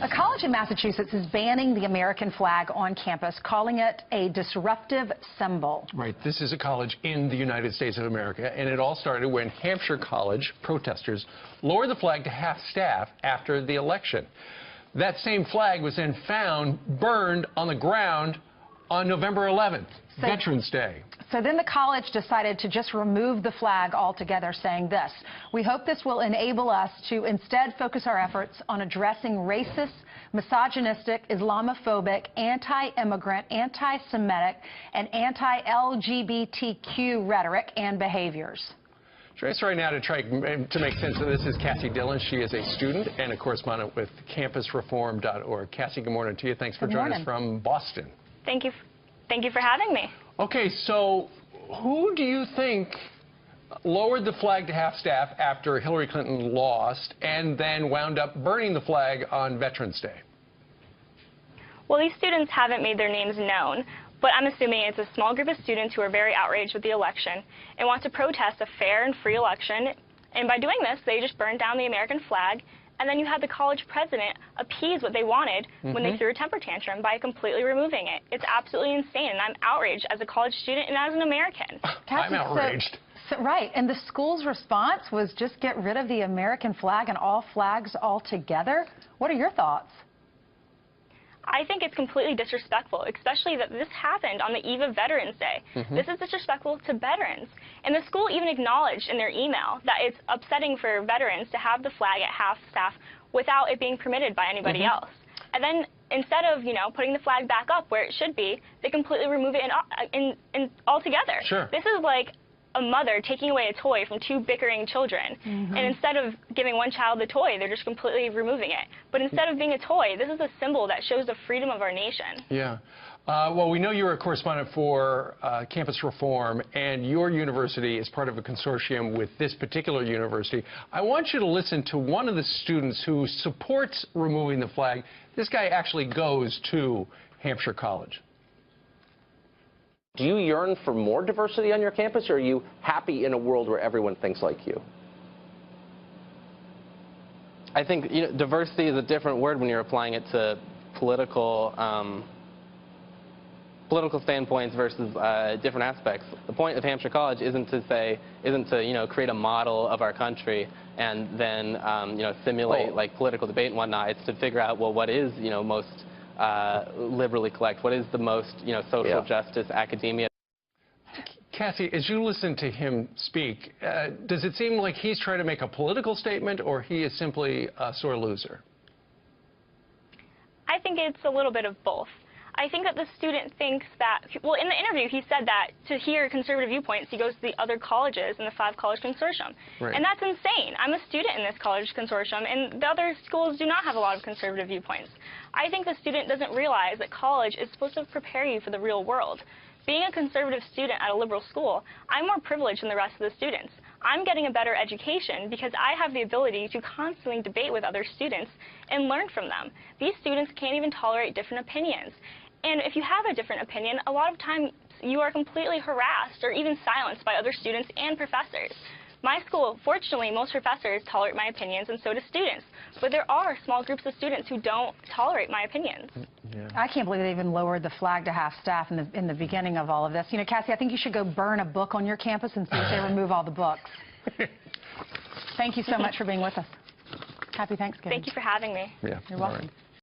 A college in Massachusetts is banning the American flag on campus, calling it a disruptive symbol. Right. This is a college in the United States of America, and it all started when Hampshire College protesters lowered the flag to half-staff after the election. That same flag was then found burned on the ground on November 11th, Veterans Day. So then the college decided to just remove the flag altogether, saying this: "We hope this will enable us to instead focus our efforts on addressing racist, misogynistic, Islamophobic, anti-immigrant, anti-Semitic, and anti-LGBTQ rhetoric and behaviors." Joining us right now to try to make sense of this is Cassie Dillon. She is a student and a correspondent with campusreform.org. Cassie, good morning to you. Thanks for joining us from Boston. Thank you for having me. Okay, so who do you think lowered the flag to half-staff after Hillary Clinton lost and then wound up burning the flag on Veterans Day? Well, these students haven't made their names known, but I'm assuming it's a small group of students who are very outraged with the election and want to protest a fair and free election. And by doing this, they just burned down the American flag. And then you had the college president appease what they wanted when they threw a temper tantrum by completely removing it. It's absolutely insane, and I'm outraged as a college student and as an American. I'm outraged. Right, and the school's response was just get rid of the American flag and all flags altogether. What are your thoughts? I think it's completely disrespectful, especially that this happened on the eve of Veterans Day. This is disrespectful to veterans. And the school even acknowledged in their email that it's upsetting for veterans to have the flag at half-staff without it being permitted by anybody else. And then instead of, putting the flag back up where it should be, they completely remove it in altogether. Sure. This is like a mother taking away a toy from two bickering children. And instead of giving one child the toy, they're just completely removing it. But instead of being a toy, this is a symbol that shows the freedom of our nation. Yeah. Well, we know you're a correspondent for Campus Reform, and your university is part of a consortium with this particular university. I want you to listen to one of the students who supports removing the flag. This guy actually goes to Hampshire College. Do you yearn for more diversity on your campus, or are you happy in a world where everyone thinks like you? I think diversity is a different word when you're applying it to political standpoints versus different aspects. The point of Hampshire College isn't to create a model of our country and then simulate like political debate and whatnot. It's to figure out, well, what is most liberally collect, what is the most social justice academia. Cassie, as you listen to him speak, does it seem like he's trying to make a political statement, or he is simply a sore loser? I think it's a little bit of both. I think that the student thinks that, well, in the interview he said that to hear conservative viewpoints he goes to the other colleges in the 5-college consortium. Right. And that's insane. I'm a student in this college consortium, and the other schools do not have a lot of conservative viewpoints. I think the student doesn't realize that college is supposed to prepare you for the real world. Being a conservative student at a liberal school, I'm more privileged than the rest of the students. I'm getting a better education because I have the ability to constantly debate with other students and learn from them. These students can't even tolerate different opinions. And if you have a different opinion, a lot of times you are completely harassed or even silenced by other students and professors. My school, fortunately, most professors tolerate my opinions, and so do students. But there are small groups of students who don't tolerate my opinions. Yeah. I can't believe they even lowered the flag to half-staff in the beginning of all of this. Cassie, I think you should go burn a book on your campus and see if they remove all the books. Thank you so much for being with us. Happy Thanksgiving. Thank you for having me. Yeah. You're welcome.